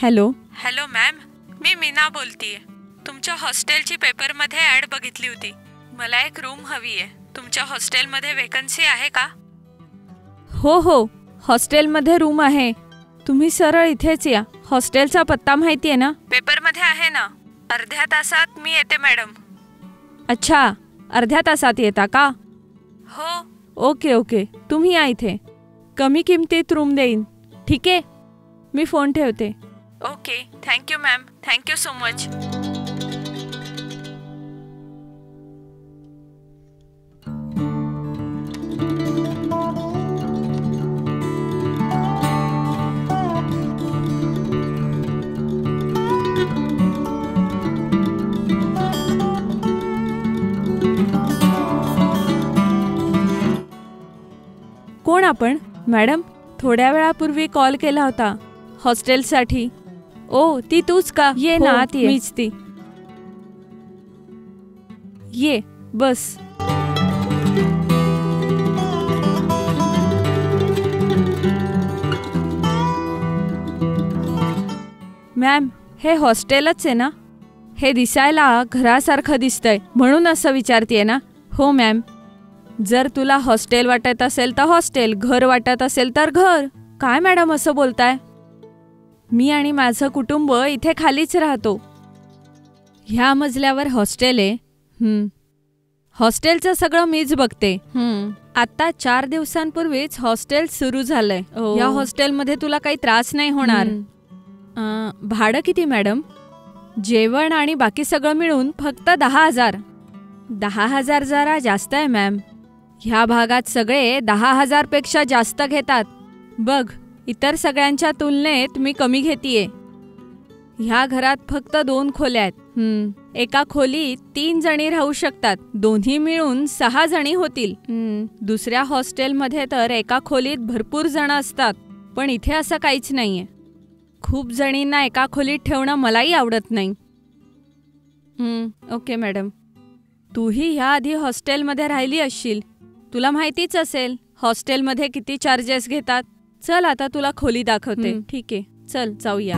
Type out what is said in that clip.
Hello hello ma'am, मी मीना बोलतीये. तुमच्या हॉस्टेलची पेपरमध्ये ॲड बघितली होती. मला एक रूम हवी आहे. तुमच्या हॉस्टेलमध्ये वेकन्सी आहे का? हो हो, हॉस्टेलमध्ये रूम आहे. तुम्ही सरळ इथेच या. हॉस्टेलचा पत्ता माहिती आहे ना? पेपरमध्ये आहे ना. अर्ध्या तासात मी येते मॅडम. अच्छा, अर्ध्या तासात येता का? हो. ओके ओके, तुम्ही या इथे. कमी किमतीत रूम देईन. ठीक आहे, मी फोन ठेवते. Okay, thank you ma'am. Thank you so much. कोण आपण? मॅडम, थोड्या वेळापूर्वी कॉल केला होता हॉस्टेलसाठी. ओ, ती तूच का? ये ना आत ये. मीच ती. ये बस. मॅम, हे हॉस्टेलच आहे ना? हे दिसायला घरासारखं दिसतंय म्हणून असं विचारतेय ना? हो मॅम. जर तुला हॉस्टेल वाटत असेल तर हॉस्टेल, घर वाटत असेल तर घर. काय मॅडम असं बोलताय? मी आणि माझं कुटुंब इथे खालीच राहतो. ह्या मजल्यावर हॉस्टेल आहे. हॉस्टेलचं सगळं मीच बघते. आता 4 दिवसांपूर्वीच हॉस्टेल सुरू झालंय. या हॉस्टेलमध्ये तुला काही त्रास नाही होणार. भाडं किती मॅडम? जेवण आणि बाकी सगळं मिळून फक्त 10,000. 10,000 जरा जास्त आहे मॅम. ह्या भागात सगळे 10,000 पेक्षा जास्त घेतात. बघ, इतर सगळ्यांच्या तुलनेत मी कमी घेतीये. ह्या घरात फक्त 2 खोल्या आहेत. एका खोलीत 3 जणी राहू शकतात. दोन्ही मिळून 6 जणी होतील. दुसऱ्या हॉस्टेलमध्ये तर एका खोलीत भरपूर जण असतात, पण इथे असं काहीच नाहीये. खूप जणींना एका खोलीत ठेवणं मलाही आवडत नाही. Okay madam. तूही ह्या आधी हॉस्टेलमध्ये राहिली असशील, तुला माहितीच असेल हॉस्टेलमध्ये किती चार्जेस घेतात. चल आता तुला खोली दाखवते. ठीक आहे, चल जाऊया.